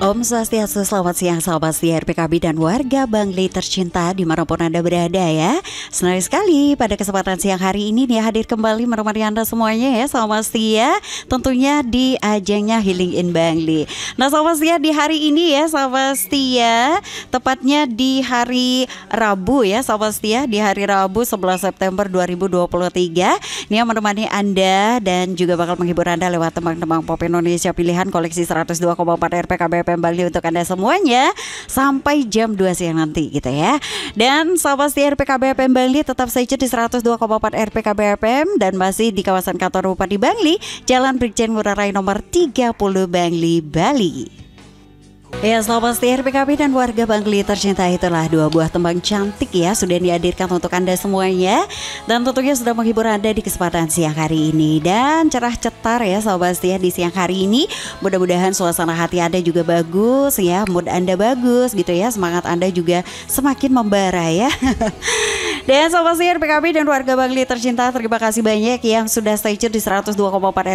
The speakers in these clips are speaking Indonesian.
Om Swastiastu, selamat siang sahabat setia RPKB dan warga Bangli tercinta dimanapun Anda berada ya. Senang sekali pada kesempatan siang hari ini nih hadir kembali menemani Anda semuanya ya sahabat setia, tentunya di ajangnya Healing in Bangli. Nah sahabat setia, di hari ini ya sahabat setia, tepatnya di hari Rabu ya sahabat setia, di hari Rabu 11 September 2023 ini yang menemani Anda dan juga bakal menghibur Anda lewat tembang-tembang pop Indonesia pilihan koleksi 102,4 RPKB Bali untuk Anda semuanya sampai jam 2 siang nanti gitu ya. Dan sahabat setia RPKB FM Bangli tetap saja di 102,4 RPKB FM dan masih di kawasan kantor Bupati Bangli, Jalan Brigjen Ngurah Rai nomor 30 Bangli, Bali. Ya sahabat setia RPKB dan warga Bangli tercinta, itulah dua buah tembang cantik ya sudah dihadirkan untuk Anda semuanya. Dan tentunya sudah menghibur Anda di kesempatan siang hari ini. Dan cerah cetar ya sahabat setia di siang hari ini. Mudah-mudahan suasana hati Anda juga bagus ya, mood Anda bagus gitu ya, semangat Anda juga semakin membara ya. Dan sahabat setia RPKB dan warga Bangli tercinta, terima kasih banyak yang sudah stay tune di 102,4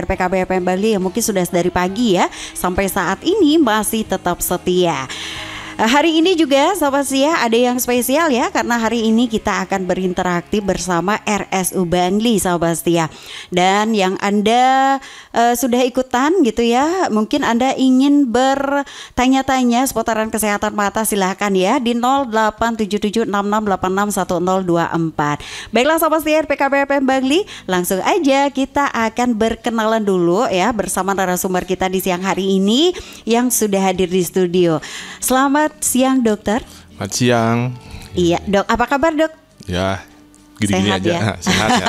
RPKB FM Bali yang mungkin sudah dari pagi ya sampai saat ini masih tetap setia. Hari ini juga sahabat setia ada yang spesial ya, karena hari ini kita akan berinteraksi bersama RSU Bangli sahabat setia. Dan yang Anda sudah ikutan gitu ya, mungkin Anda ingin bertanya-tanya seputaran kesehatan mata, silahkan ya di 087766861024. Baiklah sahabat setia RPKB FM Bangli, langsung aja kita akan berkenalan dulu ya bersama narasumber kita di siang hari ini yang sudah hadir di studio. Selamat siang dokter. Selamat siang. Iya dok, apa kabar dok? Ya gini-gini aja ya? Sehat ya.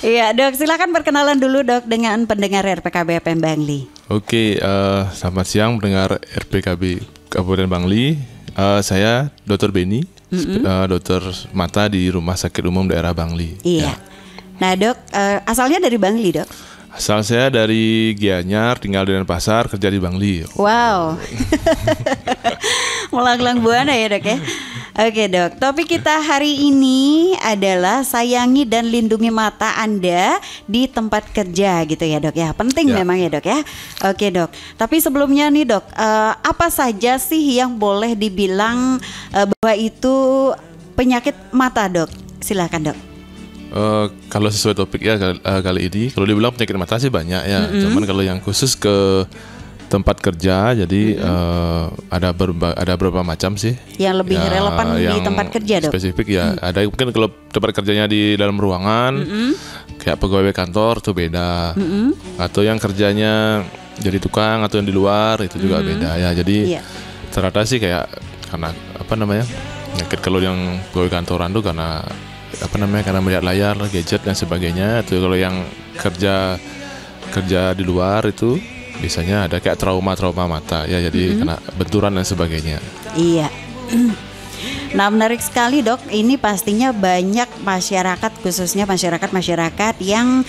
Iya dok, silakan perkenalan dulu dok dengan pendengar RPKB FM Bangli. Oke, selamat siang pendengar RPKB Kabupaten Bangli. Saya Dr. Beni, dokter mata di Rumah Sakit Umum Daerah Bangli. Iya. Ya. Nah dok, asalnya dari Bangli dok? Asal saya dari Gianyar, tinggal di Denpasar, kerja di Bangli. Wow. Melanglang buana ya dok ya. Oke dok, topik kita hari ini adalah sayangi dan lindungi mata Anda di tempat kerja gitu ya dok ya. Penting ya. Memang ya dok ya. Oke dok, tapi sebelumnya nih dok, apa saja sih yang boleh dibilang bahwa itu penyakit mata dok? Silakan dok. Kalau sesuai topik ya kali ini, kalau dibilang penyakit mata sih banyak ya. Cuman kalau yang khusus ke tempat kerja, jadi ada beberapa macam sih. Yang lebih relevan di tempat kerja dok. Spesifik ya. Ada mungkin kalau tempat kerjanya di dalam ruangan, kayak pegawai kantor tuh beda. Atau yang kerjanya jadi tukang atau yang di luar itu juga beda ya. Jadi ternyata sih kayak karena penyakit kalau yang pegawai kantoran tuh karena melihat layar, gadget dan sebagainya. Itu kalau yang kerja di luar itu biasanya ada kayak trauma mata ya, jadi kena benturan dan sebagainya. Iya. Nah menarik sekali dok, ini pastinya banyak masyarakat, khususnya masyarakat yang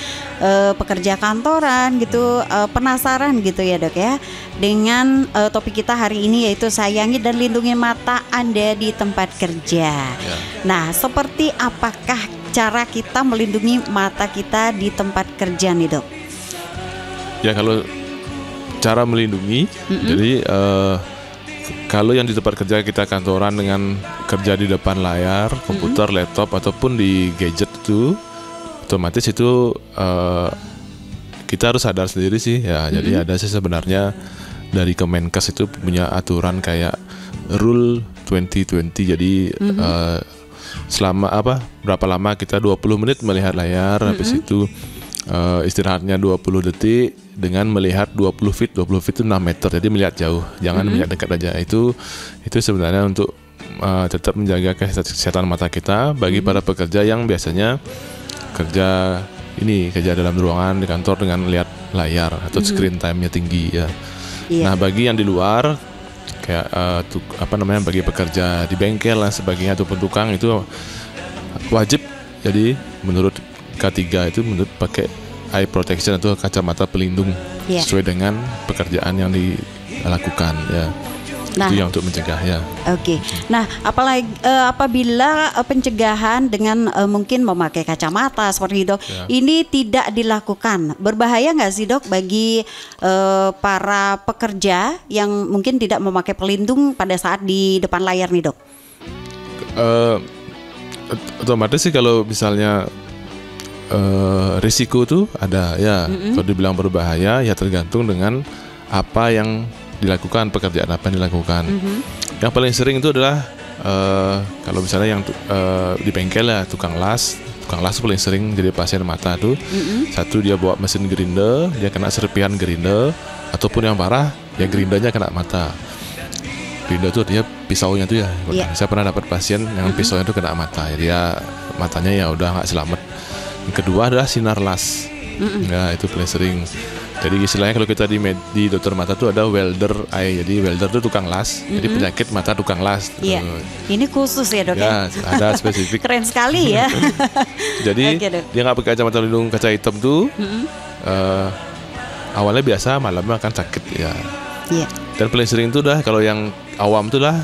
pekerja kantoran gitu, penasaran gitu ya dok ya dengan topik kita hari ini, yaitu sayangi dan lindungi mata Anda di tempat kerja ya. Nah seperti apakah cara kita melindungi mata kita di tempat kerja nih dok? Ya kalau cara melindungi, jadi kalau yang di tempat kerja kita kantoran dengan kerja di depan layar, komputer, laptop ataupun di gadget itu, otomatis itu kita harus sadar sendiri sih ya. Jadi ada sih sebenarnya dari Kemenkes itu punya aturan kayak Rule 2020. Jadi selama berapa lama kita 20 menit melihat layar, habis itu istirahatnya 20 detik dengan melihat 20 feet itu 6 meter, jadi melihat jauh, jangan melihat dekat aja. Itu sebenarnya untuk tetap menjaga kesehatan mata kita bagi para pekerja yang biasanya kerja dalam ruangan di kantor dengan melihat layar atau screen time-nya tinggi ya. Nah bagi yang di luar kayak bagi pekerja di bengkel dan sebagainya ataupun tukang, itu wajib, jadi menurut K3 itu menurut pakai eye protection atau kacamata pelindung sesuai dengan pekerjaan yang dilakukan ya. Nah, itu yang untuk mencegah ya. Oke. Nah, apalagi apabila pencegahan dengan mungkin memakai kacamata seperti itu, Dok, ini tidak dilakukan, berbahaya nggak sih, Dok, bagi para pekerja yang mungkin tidak memakai pelindung pada saat di depan layar nih, Dok? Otomatis sih kalau misalnya risiko tuh ada ya. Kalau dibilang berbahaya ya tergantung dengan apa yang dilakukan, pekerjaan apa yang dilakukan. Yang paling sering itu adalah kalau misalnya yang di bengkel ya, tukang las paling sering jadi pasien mata tuh. Satu, dia bawa mesin grinder, dia kena serpihan grinder, ataupun yang parah ya grindernya kena mata. Grinder tuh dia pisaunya tuh ya. Saya pernah dapat pasien yang pisaunya tuh kena mata, jadi ya matanya ya udah nggak selamat. Yang kedua adalah sinar las. Ya, itu paling sering. Jadi istilahnya kalau kita di dokter mata tuh ada welder eye. Jadi welder tuh tukang las. Jadi penyakit mata tukang las. Iya. Ini khusus ya, Dok? Ya, ada spesifik. Keren sekali ya. Jadi dia nggak pakai kacamata pelindung kaca hitam tuh. Awalnya biasa, malamnya akan sakit ya. Iya. Dan paling sering itu dah kalau yang awam tuh lah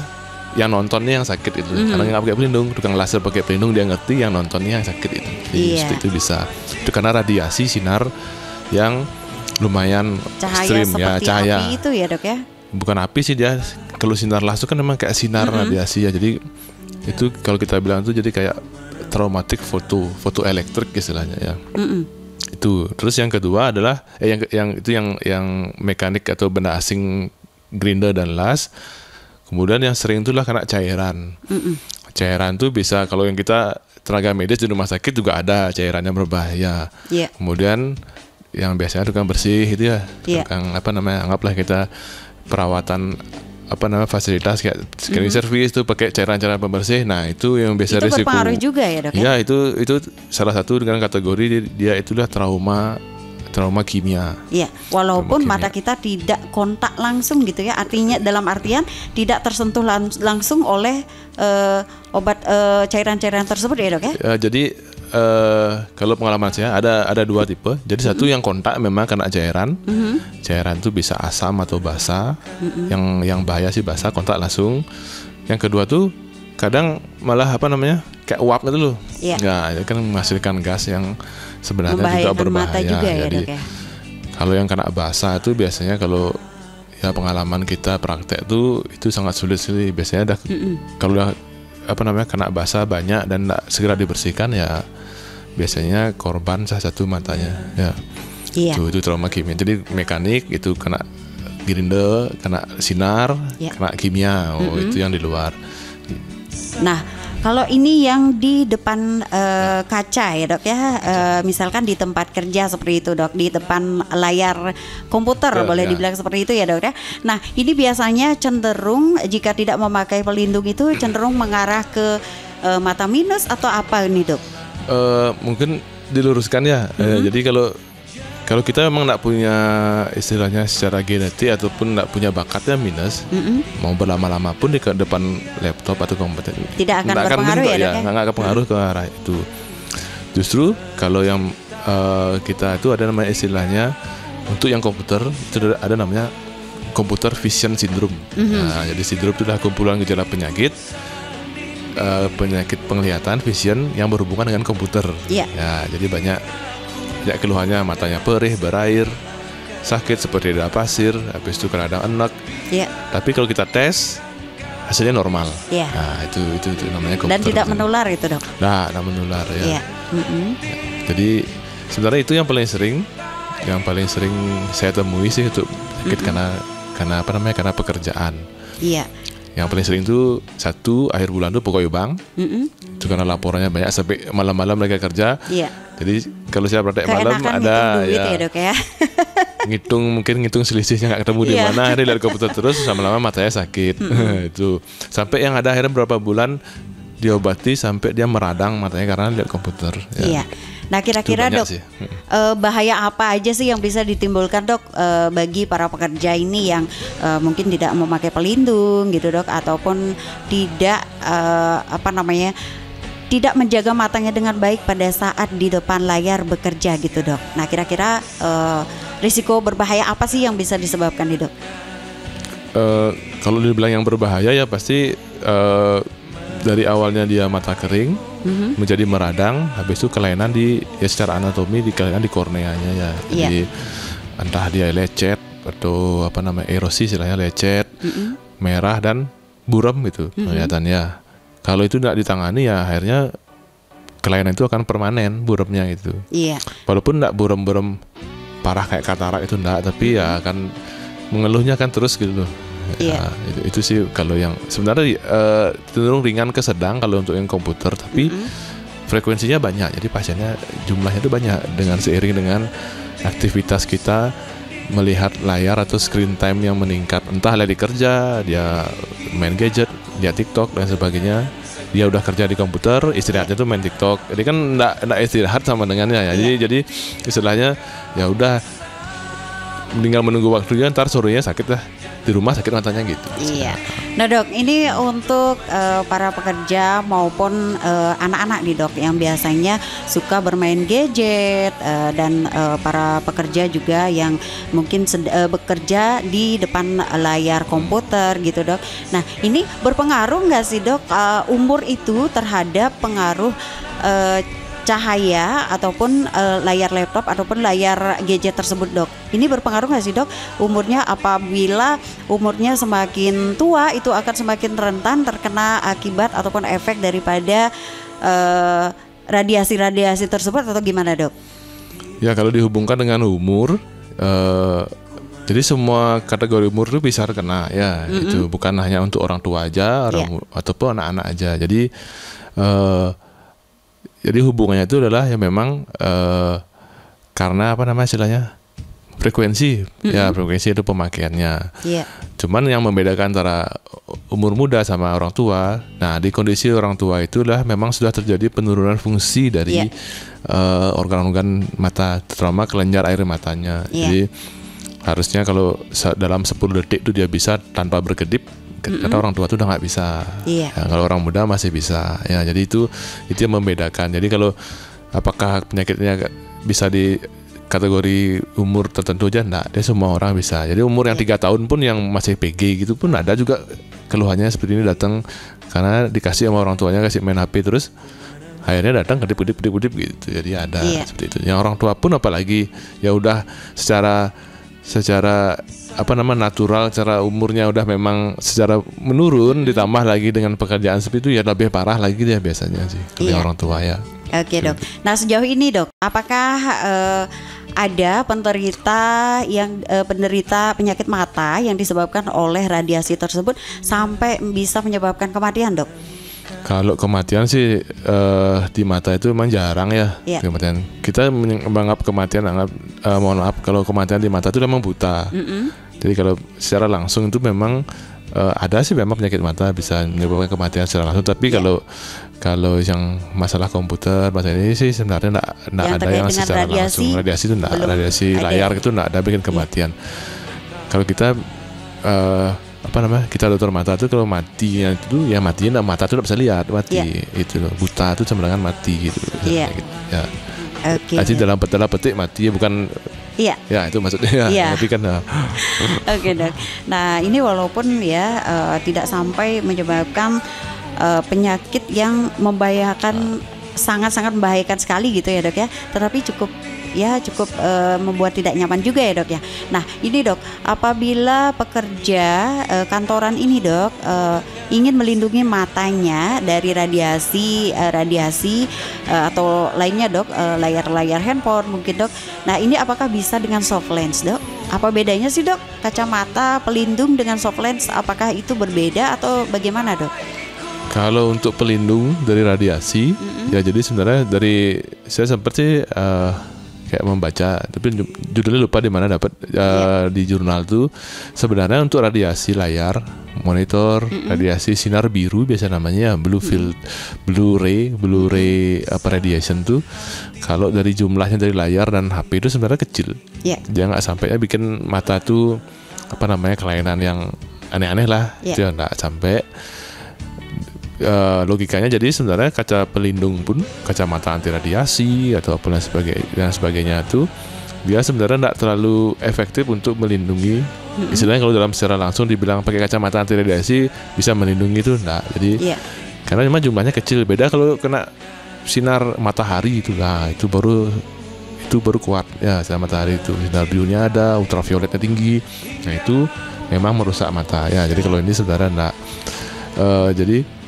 yang nontonnya yang sakit itu. Karena nggak pakai pelindung, tukang laser pakai pelindung dia ngerti, yang nontonnya yang sakit itu. Jadi itu bisa. Itu karena radiasi sinar yang lumayan cahaya ekstrim ya, cahaya api itu ya, Dok ya. Bukan api sih dia. Kalau sinar las itu kan memang kayak sinar radiasi ya. Jadi itu kalau kita bilang tuh jadi kayak traumatic foto elektrik istilahnya ya. Itu. Terus yang kedua adalah yang mekanik atau benda asing, grinder dan las. Kemudian yang sering itulah kena cairan. Cairan tuh bisa, kalau yang kita tenaga medis di rumah sakit juga ada cairannya berbahaya. Kemudian yang biasanya tukang bersih itu ya, tukang anggaplah kita perawatan fasilitas kayak cleaning service tuh pakai cairan-cairan pembersih. Nah, itu yang biasa itu risiko. Itu berpengaruh juga ya, Dok? Ya, itu salah satu dengan kategori dia itulah trauma kimia. Iya, walaupun mata kita tidak kontak langsung gitu ya, artinya dalam artian tidak tersentuh langsung oleh obat cairan-cairan tersebut ya, Dok ya? Jadi kalau pengalaman saya ada dua tipe. Jadi satu yang kontak memang kena cairan. Cairan itu bisa asam atau basa. Yang bahaya sih basa, kontak langsung. Yang kedua tuh kadang malah kayak uap gitu loh. Nggak, itu kan menghasilkan gas yang sebenarnya juga berbahaya. Mata juga ya, jadi, Dok ya? kalau yang kena basa itu biasanya kalau ya pengalaman kita praktek tuh itu sangat sulit sih. Biasanya kalau kena basa banyak dan tidak segera dibersihkan ya biasanya korban salah satu matanya ya. Itu trauma kimia. Jadi mekanik itu kena grinder, kena sinar, kena kimia. Itu yang di luar. Nah, kalau ini yang di depan kaca ya, Dok ya, misalkan di tempat kerja seperti itu, Dok, di depan layar komputer boleh dibilang seperti itu ya, Dok ya. Nah, ini biasanya cenderung jika tidak memakai pelindung itu cenderung mengarah ke mata minus atau apa nih, Dok? Mungkin diluruskan ya. Jadi kalau kita memang tidak punya istilahnya secara genetik ataupun tidak punya bakatnya minus, mau berlama-lama pun di depan laptop atau komputer tidak akan berpengaruh ya, Dok ya? Nggak akan pengaruh ke arah itu. Justru kalau yang kita itu ada namanya istilahnya untuk yang komputer itu ada namanya computer vision syndrome. Nah, jadi sindrom itu adalah kumpulan gejala penyakit penglihatan vision yang berhubungan dengan komputer. Ya, jadi banyak keluhannya, matanya perih, berair, sakit seperti ada pasir, habis itu kadang enak. Tapi kalau kita tes hasilnya normal. Nah, itu namanya komputer. Dan tidak menular itu, Dok? Nah, tidak menular ya. Jadi sebenarnya itu yang paling sering saya temui sih untuk sakit karena pekerjaan. Yang paling sering itu satu, akhir bulan itu pokoknya bank. Itu karena laporannya banyak sampai malam-malam mereka kerja. Jadi kalau saya praktek malam ada duit ya, Dok ya. ngitung selisihnya nggak ketemu di mana, akhirnya lihat komputer terus lama-lama matanya sakit. Itu sampai yang ada akhirnya berapa bulan diobati sampai dia meradang matanya karena lihat komputer. Nah, kira-kira, Dok, bahaya apa aja sih yang bisa ditimbulkan, Dok, bagi para pekerja ini yang mungkin tidak memakai pelindung gitu, Dok, ataupun tidak tidak menjaga matanya dengan baik pada saat di depan layar bekerja gitu, Dok. Nah, kira-kira risiko berbahaya apa sih yang bisa disebabkan nih, Dok? kalau dibilang yang berbahaya ya pasti dari awalnya dia mata kering menjadi meradang, habis itu kelainan secara anatomi di kelainan di korneanya ya. Jadi entah dia lecet atau erosi istilahnya, lecet, merah dan buram gitu kelihatannya. Kalau itu tidak ditangani ya akhirnya kelainan itu akan permanen buramnya itu. Walaupun tidak buram-buram parah kayak katarak itu enggak, tapi ya akan mengeluhnya kan terus gitu loh. Ya, itu sih kalau yang sebenarnya cenderung ringan ke sedang kalau untuk yang komputer, tapi frekuensinya banyak, jadi pasiennya jumlahnya itu banyak dengan seiring dengan aktivitas kita melihat layar atau screen time yang meningkat, entah lagi kerja, dia main gadget, dia TikTok dan sebagainya. Dia udah kerja di komputer, istirahatnya tuh main TikTok. Jadi kan enggak istirahat sama dengannya ya. Jadi istilahnya ya udah tinggal menunggu waktunya, ntar sorenya sakit lah di rumah, sakit matanya gitu. Nah dok, ini untuk para pekerja maupun anak-anak nih dok, yang biasanya suka bermain gadget, dan para pekerja juga yang mungkin bekerja di depan layar komputer gitu dok. Nah ini berpengaruh nggak sih dok umur itu terhadap pengaruh cahaya ataupun layar laptop ataupun layar gadget tersebut dok? Ini berpengaruh nggak sih dok umurnya? Apabila umurnya semakin tua itu akan semakin rentan terkena akibat ataupun efek daripada radiasi-radiasi tersebut atau gimana dok? Ya kalau dihubungkan dengan umur, jadi semua kategori umur itu bisa terkena ya. Itu bukan hanya untuk orang tua aja, ataupun anak-anak aja. Jadi hubungannya itu adalah ya memang karena istilahnya frekuensi, ya frekuensi itu pemakaiannya. Cuman yang membedakan antara umur muda sama orang tua, nah di kondisi orang tua itulah memang sudah terjadi penurunan fungsi dari organ-organ mata, terutama kelenjar air matanya. Jadi harusnya kalau dalam 10 detik itu dia bisa tanpa berkedip. Karena orang tua itu udah nggak bisa. Ya, kalau orang muda masih bisa. Ya, jadi itu yang membedakan. Jadi kalau apakah penyakitnya bisa di kategori umur tertentu aja, enggak, dia semua orang bisa. Jadi umur yang 3 tahun pun yang masih PG gitu pun ada juga keluhannya seperti ini datang karena dikasih sama orang tuanya kasih main HP terus akhirnya datang kedip gitu. Jadi ada seperti itu. Yang orang tua pun apalagi ya udah secara natural, cara umurnya udah memang secara menurun, ditambah lagi dengan pekerjaan seperti itu ya lebih parah lagi dia biasanya sih kalau orang tua ya. Oke dok. Nah sejauh ini dok, apakah ada penderita penyakit mata yang disebabkan oleh radiasi tersebut sampai bisa menyebabkan kematian dok? Kalau kematian sih di mata itu memang jarang ya. Kematian. Kita menganggap kematian, mohon maaf, kalau kematian di mata itu memang buta. Jadi kalau secara langsung itu memang ada sih memang penyakit mata bisa menyebabkan kematian secara langsung. Tapi kalau yang masalah komputer, masalah ini sih sebenarnya enggak ada yang secara langsung. Radiasi itu enggak, radiasi layar itu enggak ada bikin kematian. Kalau kita kita dokter mata itu kalau matinya itu ya matinya mata itu enggak bisa lihat, mati itu loh. Buta itu sama dengan mati gitu. Ya. Jadi dalam petik mati bukan. Ya itu maksudnya. Tapi kan. Oke dok. Nah ini walaupun ya tidak sampai menyebabkan penyakit yang membahayakan, sangat-sangat membahayakan sekali gitu ya dok ya, tetapi cukup membuat tidak nyaman juga ya dok ya. Nah ini dok, apabila pekerja kantoran ini dok ingin melindungi matanya dari radiasi atau lainnya dok, layar handphone mungkin dok. Nah ini apakah bisa dengan soft lens dok? Apa bedanya sih dok kacamata pelindung dengan soft lens? Apakah itu berbeda atau bagaimana dok? Kalau untuk pelindung dari radiasi, ya jadi sebenarnya saya sempat sih kayak membaca, tapi judulnya lupa di mana dapat di jurnal tuh. Sebenarnya untuk radiasi layar, monitor, radiasi sinar biru biasa namanya blue ray radiation tuh, kalau dari jumlahnya dari layar dan HP itu sebenarnya kecil. Dia nggak sampai bikin mata tuh kelainan yang aneh-aneh lah. Dia nggak sampai. Logikanya jadi sebenarnya kaca pelindung pun, kacamata anti radiasi atau apa dan sebagainya itu dia sebenarnya tidak terlalu efektif untuk melindungi. Istilahnya kalau dalam secara langsung dibilang pakai kacamata anti radiasi bisa melindungi itu enggak. Jadi karena memang jumlahnya kecil. Beda kalau kena sinar matahari itu, nah itu baru kuat ya. Sinar matahari itu sinar birunya ada, ultravioletnya tinggi. Nah itu memang merusak mata ya. Jadi kalau ini sebenarnya enggak. Jadi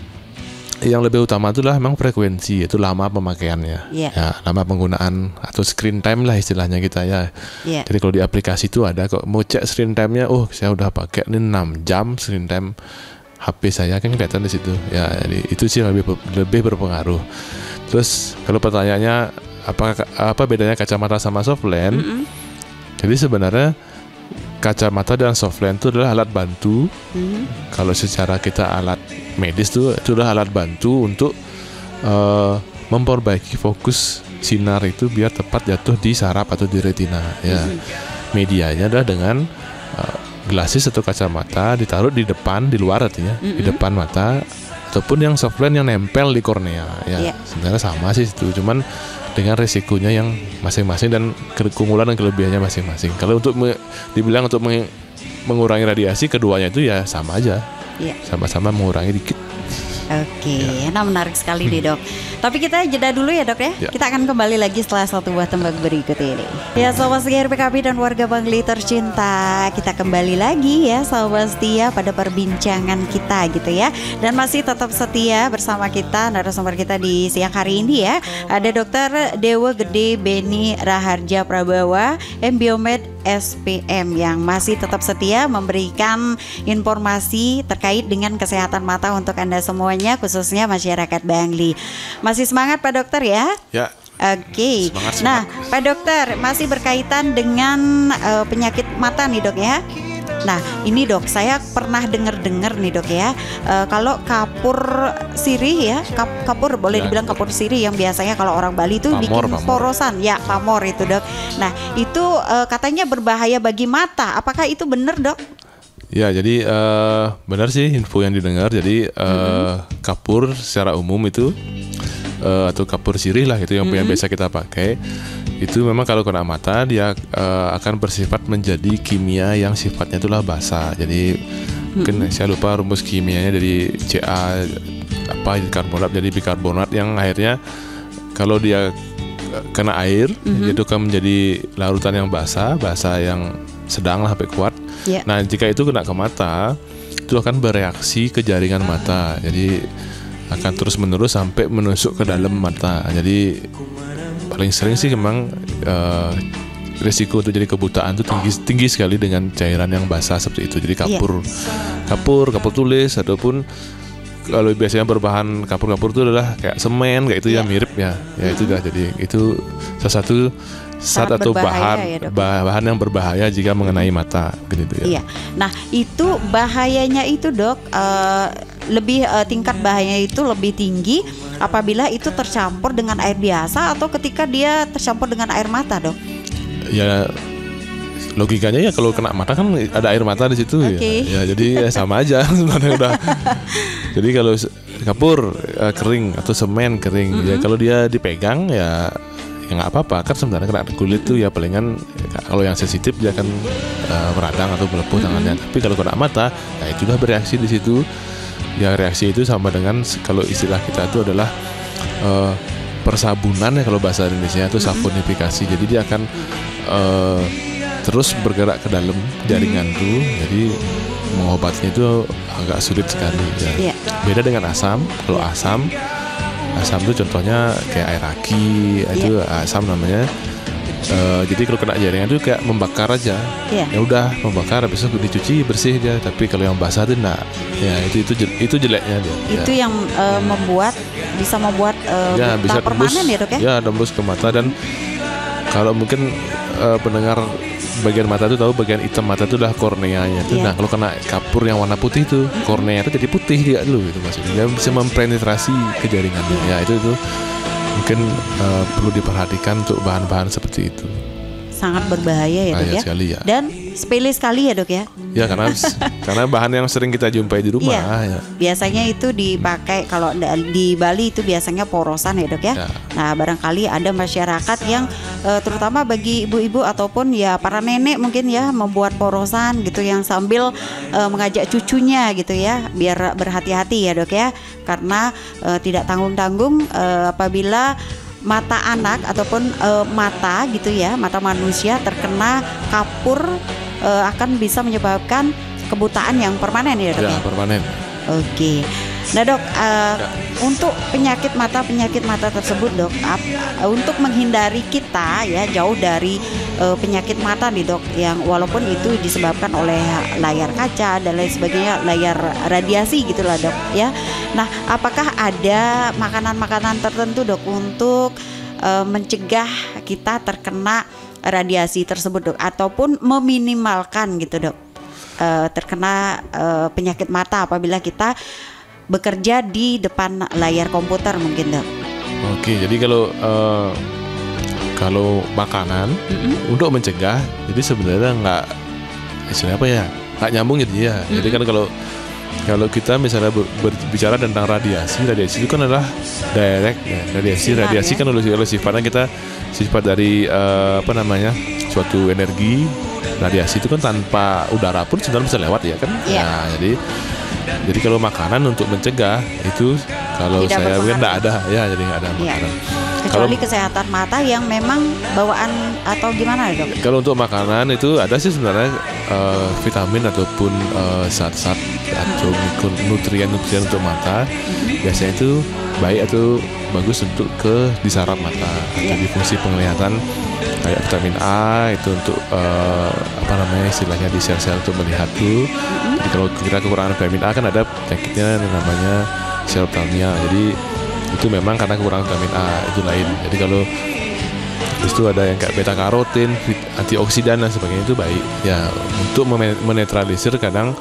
yang lebih utama itulah memang frekuensi, itu lama pemakaiannya, ya, lama penggunaan atau screen time lah istilahnya kita ya. Jadi kalau di aplikasi itu ada kok mau cek screen time-nya, oh saya udah pakai ini 6 jam screen time HP saya, kan kelihatan di situ. Ya, jadi itu sih lebih berpengaruh. Terus kalau pertanyaannya apa bedanya kacamata sama soft lens? Jadi sebenarnya kacamata dan soft lens itu adalah alat bantu. Kalau secara kita alat medis itu adalah alat bantu untuk memperbaiki fokus sinar itu biar tepat jatuh di saraf atau di retina. Ya, medianya adalah dengan glasses atau kacamata ditaruh di depan, di luar artinya di depan mata, ataupun yang soft lens yang nempel di kornea. Ya, sebenarnya sama sih itu, cuman dengan resikonya yang masing-masing dan keunggulan dan kelebihannya masing-masing. Kalau untuk dibilang untuk mengurangi radiasi, keduanya itu ya sama aja, sama-sama mengurangi dikit. Oke, nah menarik sekali nih dok. Tapi kita jeda dulu ya dok ya. Kita akan kembali lagi setelah satu buah tembak berikut ini. Ya sobat setia RPKB dan warga Bangli tercinta, kita kembali lagi ya sobat setia pada perbincangan kita gitu ya. Dan masih tetap setia bersama kita narasumber kita di siang hari ini ya. Ada Dr. Dewa Gede Beni Raharja Prabawa, Embiomed SPM, yang masih tetap setia memberikan informasi terkait dengan kesehatan mata untuk Anda semuanya, khususnya masyarakat Bangli. Masih semangat Pak Dokter ya? Ya. Oke. Nah Pak Dokter, masih berkaitan dengan penyakit mata nih dok ya. Nah ini dok, saya pernah dengar nih dok ya, kalau kapur sirih ya, kapur boleh dibilang kapur sirih yang biasanya kalau orang Bali itu bikin porosan ya, pamor itu dok. Nah itu katanya berbahaya bagi mata, apakah itu benar dok? Ya, jadi benar sih info yang didengar. Jadi kapur secara umum itu atau kapur sirih lah itu yang biasa kita pakai, itu memang kalau kena mata dia akan bersifat menjadi kimia yang sifatnya itulah basa. Jadi mungkin saya lupa rumus kimianya, dari Ca karbonat jadi bikarbonat, yang akhirnya kalau dia kena air itu akan menjadi larutan yang basa yang sedang lah sampai kuat. Nah jika itu kena ke mata, itu akan bereaksi ke jaringan mata, jadi akan terus menerus sampai menusuk ke dalam mata. Jadi paling sering sih memang risiko untuk jadi kebutaan itu tinggi sekali dengan cairan yang basah seperti itu. Jadi kapur tulis, ataupun kalau biasanya berbahan kapur itu adalah kayak semen kayak itu ya, mirip ya itu dah. Jadi itu salah satu zat atau bahan yang berbahaya jika mengenai mata gitu ya. Iya. Nah itu bahayanya itu dok, lebih tingkat bahayanya itu lebih tinggi apabila itu tercampur dengan air biasa atau ketika dia tercampur dengan air mata dok? Ya logikanya ya kalau kena mata kan ada air mata di situ ya jadi sama aja sebenarnya udah. Jadi kalau kapur kering atau semen kering ya kalau dia dipegang ya nggak apa-apa, kan sebenarnya kena kulit tuh ya palingan kalau yang sensitif dia akan meradang atau melepuh tangannya. Tapi kalau kena mata, nah itu udah bereaksi di situ. Ya reaksi itu sama dengan kalau istilah kita itu adalah persabunan ya kalau bahasa Indonesia itu saponifikasi. Jadi dia akan terus bergerak ke dalam jaringan tuh. Jadi mengobatinya itu agak sulit sekali ya. Beda dengan asam. Kalau asam itu contohnya kayak air aki, itu asam namanya. Jadi kalau kena jaringan itu kayak membakar aja. Ya udah membakar, besok dicuci bersih dia. Tapi kalau yang basah itu enggak. Ya itu jeleknya dia. Itu yang bisa membuat bisa permanen ya dok ya? Ya tembus ke mata. Dan kalau mungkin pendengar bagian mata itu tahu, bagian hitam mata itu adalah korneanya itu. Nah kalau kena kapur yang warna putih itu, kornea itu jadi putih dia dulu gitu maksudnya. Dia bisa mempenetrasi ke jaringannya. Ya itu mungkin perlu diperhatikan untuk bahan-bahan seperti itu. Sangat berbahaya ya dok ya. Sekali, ya. Dan sepele sekali ya dok ya. Ya karena bahan yang sering kita jumpai di rumah. Iya. Ya. Biasanya itu dipakai kalau di Bali itu biasanya porosan ya dok ya. Nah barangkali ada masyarakat yang terutama bagi ibu-ibu ataupun ya para nenek mungkin ya membuat porosan gitu yang sambil mengajak cucunya gitu ya biar berhati-hati ya dok ya, karena tidak tanggung-tanggung apabila mata anak ataupun mata gitu ya, mata manusia terkena kapur akan bisa menyebabkan kebutaan yang permanen ya dok? Ya, permanen. Oke. Nah dok, untuk penyakit mata tersebut dok, untuk menghindari kita ya jauh dari penyakit mata nih dok, yang walaupun itu disebabkan oleh layar kaca dan lain sebagainya, layar radiasi gitulah dok ya. Nah, apakah ada makanan-makanan tertentu dok untuk mencegah kita terkena radiasi tersebut dok, ataupun meminimalkan gitu dok terkena penyakit mata apabila kita bekerja di depan layar komputer mungkin dok? Oke, jadi kalau makanan untuk mencegah, jadi sebenarnya nggak nyambung jadi ya. Jadi kan kalau kita misalnya berbicara tentang radiasi itu kan adalah direct ya. Radiasi kan kalau sifatnya kita sifat dari suatu energi. Radiasi itu kan tanpa udara pun sebenarnya bisa lewat ya kan. Nah, jadi kalau makanan untuk mencegah itu kalau tidak saya mungkin nggak ada ya, jadi nggak ada makanan. Kecuali kesehatan mata yang memang bawaan atau gimana ya dok? Kalau untuk makanan itu ada sih sebenarnya vitamin ataupun zat-zat atau nutrien untuk mata. Biasanya itu baik atau bagus untuk di saraf mata atau di fungsi penglihatan, kayak vitamin A itu untuk istilahnya di sel-sel untuk melihat tuh. Jadi kalau kita kekurangan vitamin A kan ada penyakitnya namanya xerophthalmia. Jadi itu memang karena kekurangan vitamin A, itu lain. Jadi kalau itu ada yang kayak beta karotin, antioksidan dan sebagainya itu baik ya untuk menetralisir kadang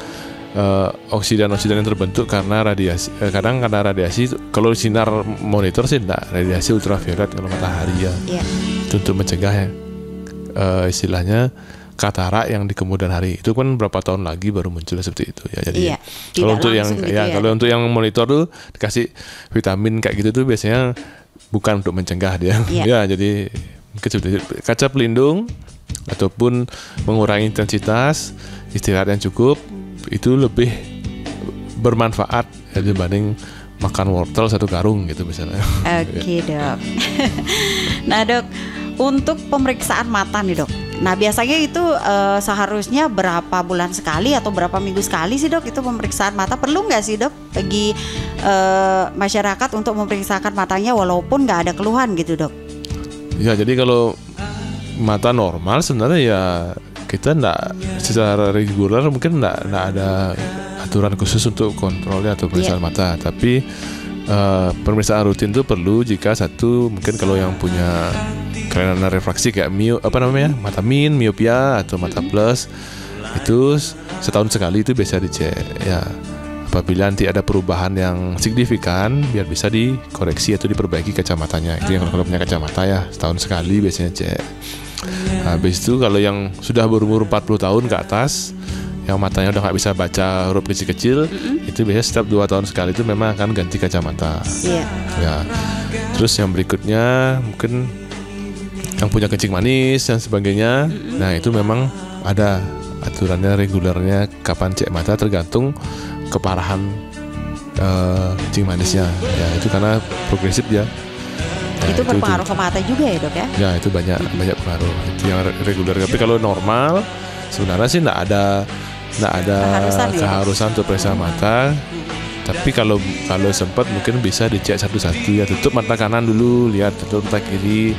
oksidan-oksidan yang terbentuk karena radiasi. Kadang karena radiasi kalau sinar monitor sih enggak, radiasi ultraviolet kalau matahari ya. Itu untuk mencegah ya istilahnya katarak yang di kemudian hari. Itu kan berapa tahun lagi baru muncul seperti itu ya. Jadi kalau untuk yang kalau untuk yang monitor tuh dikasih vitamin kayak gitu tuh biasanya bukan untuk mencegah dia. Ya, jadi kaca pelindung ataupun mengurangi intensitas, istirahat yang cukup itu lebih bermanfaat ya, dibanding makan wortel 1 karung gitu misalnya. Oke dok. Nah dok, untuk pemeriksaan mata nih dok, nah biasanya itu seharusnya berapa bulan sekali atau berapa minggu sekali sih dok itu pemeriksaan mata? Perlu nggak sih dok bagi masyarakat untuk memeriksakan matanya walaupun nggak ada keluhan gitu dok? Ya, jadi kalau mata normal sebenarnya ya kita secara reguler mungkin nggak ada aturan khusus untuk kontrolnya atau pemeriksaan mata. Tapi pemeriksaan rutin itu perlu jika mungkin kalau yang punya kelainan refraksi kayak mata min, miopia atau mata plus itu setahun sekali itu biasa dicek ya. Apabila nanti ada perubahan yang signifikan biar bisa dikoreksi atau diperbaiki kacamatanya. Itu yang kalau punya kacamata ya setahun sekali biasanya cek. Habis itu kalau yang sudah berumur 40 tahun ke atas yang matanya udah nggak bisa baca huruf kecil-kecil, itu biasanya setiap 2 tahun sekali itu memang akan ganti kacamata. Ya. Terus yang berikutnya mungkin yang punya kencing manis dan sebagainya. Nah itu memang ada aturannya regulernya kapan cek mata tergantung keparahan kencing manisnya. Ya itu karena progresif ya. Nah, itu berpengaruh ke mata juga ya dok ya? Ya itu banyak pengaruh. Itu yang reguler. Tapi kalau normal sebenarnya sih nggak ada keharusan untuk periksa mata. Tapi kalau sempat mungkin bisa dicek satu-satu ya. Tutup mata kanan dulu, lihat tutup mata kiri.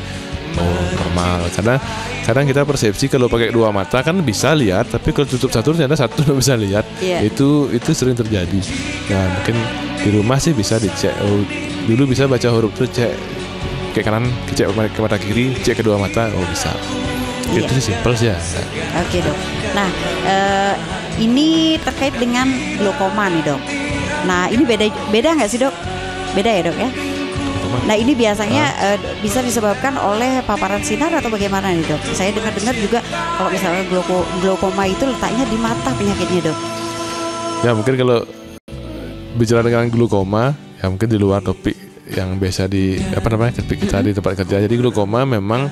Oh normal. Karena kadang kita persepsi kalau pakai 2 mata kan bisa lihat, tapi kalau tutup satu ternyata satu nggak bisa lihat. Itu sering terjadi. Nah mungkin di rumah sih bisa dicek. Oh, dulu bisa baca huruf tuh cek ke kanan, cek ke mata kiri, cek kedua mata. Oh bisa. Itu sih simpel sih ya. Oke dok. Nah ini terkait dengan glaukoma nih dok. Nah ini beda nggak sih dok? Beda ya dok ya? glaukoma. Nah ini biasanya bisa disebabkan oleh paparan sinar atau bagaimana nih dok? Saya dengar-dengar juga kalau misalnya glaukoma itu letaknya di mata penyakitnya dok. Ya mungkin kalau bicara dengan glaukoma, ya mungkin di luar topik yang biasa di topik kita di tempat kerja. Jadi glaukoma memang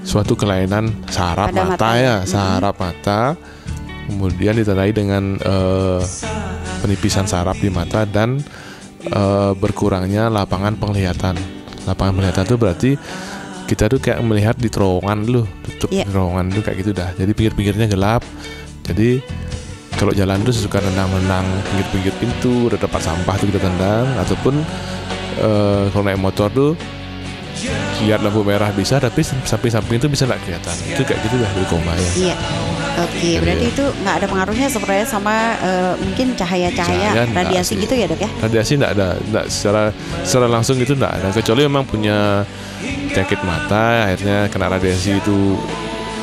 suatu kelainan saraf mata ya, saraf mata. Kemudian ditandai dengan penipisan saraf di mata dan berkurangnya lapangan penglihatan. Lapangan penglihatan itu berarti kita tuh kayak melihat di terowongan dulu, tutup terowongan dulu kayak gitu dah. Jadi pinggir-pinggirnya gelap. Jadi kalau jalan tuh suka tendang-tendang pinggir-pinggir pintu, ada tempat sampah tuh kita tendang, ataupun kalau naik motor tuh lihat lampu merah bisa, tapi samping-samping itu bisa nggak kelihatan. Itu kayak gitu dah glaukoma ya. Iya. Oke, berarti itu nggak ada pengaruhnya sebenarnya sama mungkin cahaya radiasi gitu ya dok ya? Radiasi nggak ada, secara langsung itu nggak ada. Kecuali memang punya penyakit mata, akhirnya kena radiasi itu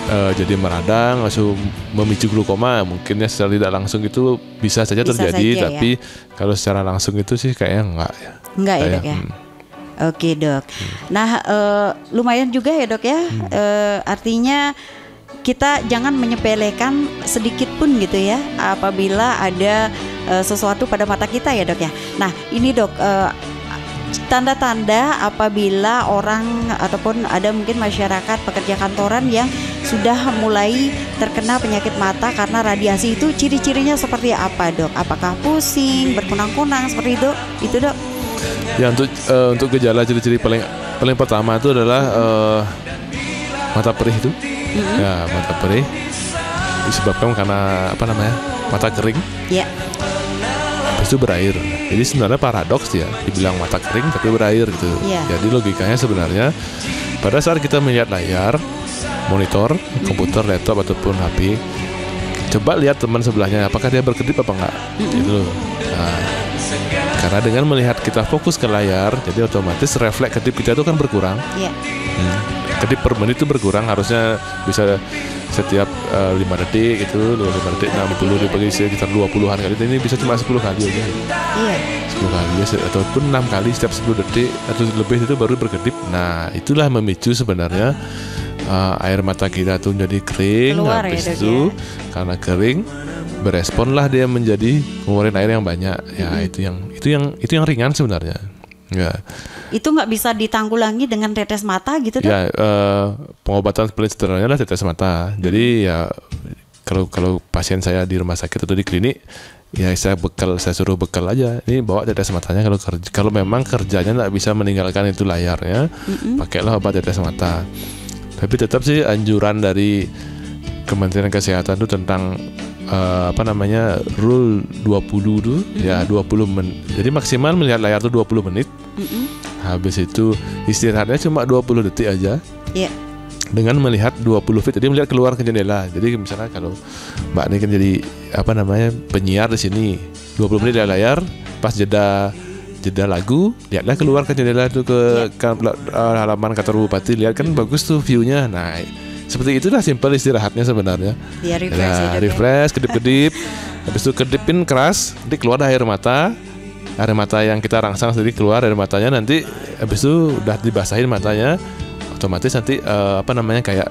jadi meradang, langsung memicu glaukoma. Mungkinnya secara tidak langsung itu bisa saja terjadi, tapi kalau secara langsung itu sih kayaknya enggak ya. Enggak ya dok ya. Oke dok. Nah lumayan juga ya dok ya. Artinya kita jangan menyepelekan sedikit pun gitu ya apabila ada sesuatu pada mata kita ya dok ya. Nah ini dok tanda-tanda apabila orang ataupun ada mungkin masyarakat pekerja kantoran yang sudah mulai terkena penyakit mata karena radiasi itu, ciri-cirinya seperti apa dok? Apakah pusing, berkunang-kunang seperti itu? Itu dok? Ya untuk gejala ciri-ciri paling pertama itu adalah mata perih itu. Ya mata perih disebabkan karena mata kering. Ya. Habis itu berair. Jadi sebenarnya paradoks ya, dibilang mata kering tapi berair gitu. Ya. Jadi logikanya sebenarnya pada saat kita melihat layar monitor, komputer, laptop ataupun HP, coba lihat teman sebelahnya apakah dia berkedip apa enggak. Gitu loh. Nah, karena dengan melihat kita fokus ke layar, jadi otomatis refleks kedip kita itu kan berkurang. Iya. Kedip per menit itu berkurang, harusnya bisa setiap 5 detik gitu, 5 detik 60 dibagi sekitar 20-an kali. Ini bisa cuma 10 kali aja. Iya. 10 kali ya, ataupun 6 kali setiap 10 detik atau lebih itu baru berkedip. Nah, itulah memicu sebenarnya air mata kita tuh jadi kering. Keluar habis ya, itu ya? Karena kering beresponlah dia menjadi mengeluarkan air yang banyak. Ya, itu yang ringan sebenarnya. Ya. Itu nggak bisa ditanggulangi dengan tetes mata gitu dok? Ya, pengobatan paling sederhananya adalah tetes mata. Jadi ya kalau pasien saya di rumah sakit atau di klinik, ya saya suruh bekal aja. Ini bawa tetes matanya, kalau memang kerjanya nggak bisa meninggalkan itu layarnya, pakailah obat tetes mata. Tapi tetap sih anjuran dari Kementerian Kesehatan itu tentang rule 20 itu ya 20 menit. Jadi maksimal melihat layar itu 20 menit. Habis itu istirahatnya cuma 20 detik aja. Yeah. Dengan melihat 20 feet. Jadi melihat keluar ke jendela. Jadi misalnya kalau Mbak ini kan jadi penyiar di sini, 20 menit lihat layar, pas jeda lagu, lihatlah keluar ke jendela itu ke halaman kantor bupati, lihat kan bagus tuh view-nya. Nah, seperti itulah simpel istirahatnya sebenarnya. Ya, refresh, kedip-kedip. Habis itu kedipin keras, nanti keluar air mata. Air mata yang kita rangsang sendiri keluar air matanya, nanti habis itu udah dibasahin matanya, otomatis nanti kayak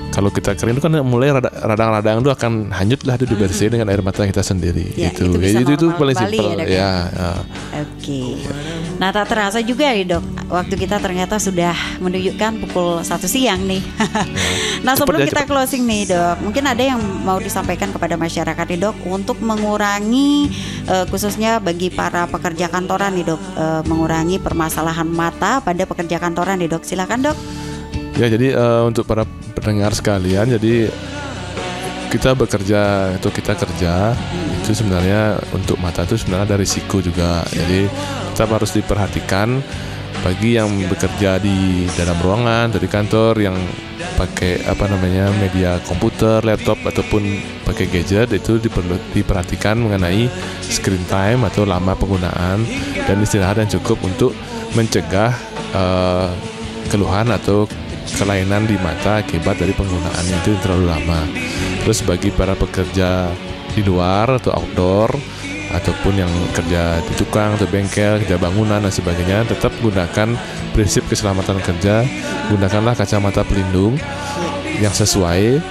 kalau kita kering itu kan mulai radang-radang itu akan hanyut lah, itu dibersihin dengan air mata kita sendiri. Ya, itu paling simpel ya. Oke. Nah tak terasa juga ya dok, waktu kita ternyata sudah menunjukkan pukul 1 siang nih. Nah sebelum kita closing nih dok, mungkin ada yang mau disampaikan kepada masyarakat nih dok untuk mengurangi khususnya bagi para pekerja kantoran nih dok, mengurangi permasalahan mata pada pekerja kantoran nih dok. Silakan dok. Ya, jadi untuk para pendengar sekalian, jadi kita kerja itu sebenarnya untuk mata itu sebenarnya ada risiko juga. Jadi kita harus diperhatikan bagi yang bekerja di dalam ruangan dari kantor yang pakai media komputer, laptop ataupun pakai gadget, itu diperhatikan mengenai screen time atau lama penggunaan dan istirahat yang cukup untuk mencegah keluhan atau kelainan di mata akibat dari penggunaan itu terlalu lama. Terus bagi para pekerja di luar atau outdoor, ataupun yang kerja di tukang atau bengkel, kerja bangunan dan sebagainya, tetap gunakan prinsip keselamatan kerja. Gunakanlah kacamata pelindung yang sesuai,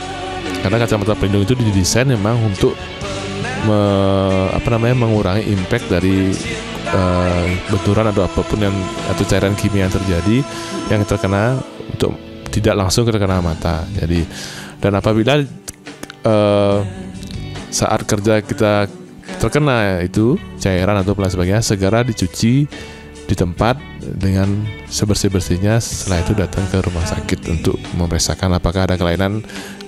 karena kacamata pelindung itu didesain memang untuk mengurangi impact dari benturan atau apapun atau cairan kimia yang terjadi yang terkena, untuk tidak langsung terkena mata. Jadi, dan apabila saat kerja kita terkena itu cairan atau lain sebagainya, segera dicuci di tempat dengan sebersih-bersihnya. Setelah itu datang ke rumah sakit untuk memeriksakan apakah ada kelainan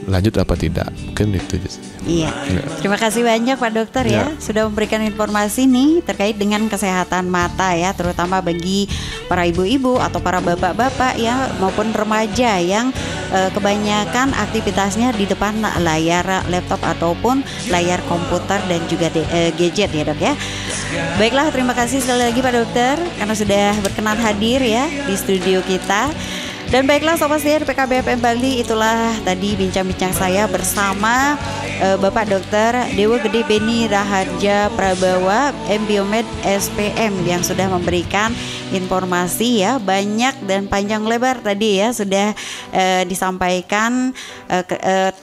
lanjut apa tidak. Mungkin itu. Iya. Terima kasih banyak Pak Dokter ya sudah memberikan informasi nih terkait dengan kesehatan mata ya, terutama bagi para ibu-ibu atau para bapak-bapak ya maupun remaja yang kebanyakan aktivitasnya di depan layar laptop ataupun layar komputer dan juga gadget ya Dok ya. Baiklah, terima kasih sekali lagi Pak Dokter karena sudah berkenan hadir ya di studio kita. Dan baiklah Sobat Setia PKB FM Bali, itulah tadi bincang-bincang saya bersama Bapak Dokter Dewa Gede Beni Raharja Prabawa, M.Biomed SPM, yang sudah memberikan informasi ya banyak dan panjang lebar tadi ya sudah disampaikan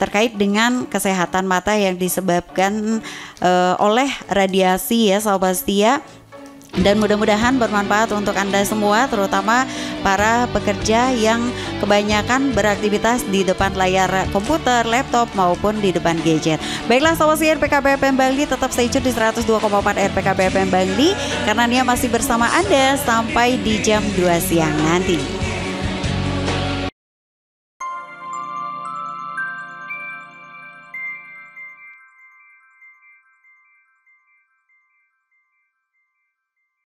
terkait dengan kesehatan mata yang disebabkan oleh radiasi ya Sobat Setia. Dan mudah-mudahan bermanfaat untuk Anda semua, terutama para pekerja yang kebanyakan beraktivitas di depan layar komputer, laptop maupun di depan gadget. Baiklah Sobat Setia PKB FM Bali, tetap stay tune di 102,4 RPKB FM Bali karena dia masih bersama Anda sampai di jam 2 siang nanti.